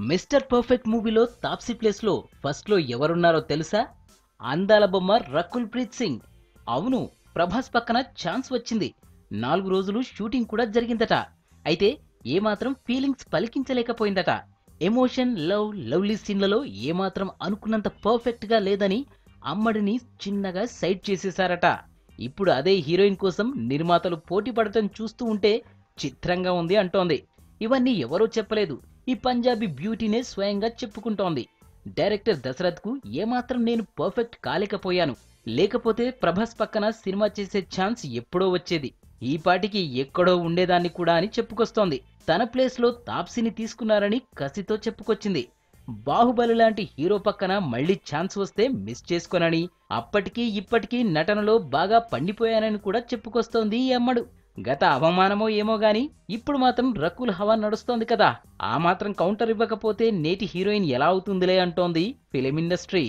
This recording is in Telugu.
మిస్టర్ పర్ఫెక్ట్ మూవీలో తాప్సీ ప్లేస్లో ఫస్ట్లో ఎవరున్నారో తెలుసా? అందాల బొమ్మ రకుల్ ప్రీత్ సింగ్. అవును, ప్రభాస్ పక్కన ఛాన్స్ వచ్చింది. 4 రోజులు షూటింగ్ కూడా జరిగిందట. అయితే ఏమాత్రం ఫీలింగ్స్ పలికించలేకపోయిందట. ఎమోషన్, లవ్లీ సీన్లలో ఏమాత్రం అనుకున్నంత పర్ఫెక్ట్ గా లేదని అమ్మడిని చిన్నగా సైడ్ చేసేశారట. ఇప్పుడు అదే హీరోయిన్ కోసం నిర్మాతలు పోటీ పడటం చూస్తూ ఉంటే చిత్రంగా ఉంది అంటోంది. ఇవన్నీ ఎవరో చెప్పలేదు, ఈ పంజాబీ బ్యూటీనే స్వయంగా చెప్పుకుంటోంది. డైరెక్టర్ దశరథ్ కు ఏమాత్రం నేను పర్ఫెక్ట్ కాలేకపోయాను, లేకపోతే ప్రభాస్ పక్కన సినిమా చేసే ఛాన్స్ ఎప్పుడో వచ్చేది, ఈ పాటికి ఎక్కడో ఉండేదాన్ని కూడా అని చెప్పుకొస్తోంది. తన ప్లేస్ లో తాప్సీని తీసుకున్నారని కసితో చెప్పుకొచ్చింది. బాహుబలి లాంటి హీరో పక్కన మళ్లీ ఛాన్స్ వస్తే మిస్ చేసుకోనని, అప్పటికీ ఇప్పటికీ నటనలో బాగా పండిపోయానని కూడా చెప్పుకొస్తోంది ఈ అమ్మడు. గత అవమానమో ఏమో గాని ఇప్పుడు మాత్రం రకుల్ హవా నడుస్తోంది కదా, ఆ మాత్రం కౌంటర్ ఇవ్వకపోతే నేటి హీరోయిన్ ఎలా అవుతుందిలే అంటోంది ఫిలిం ఇండస్ట్రీ.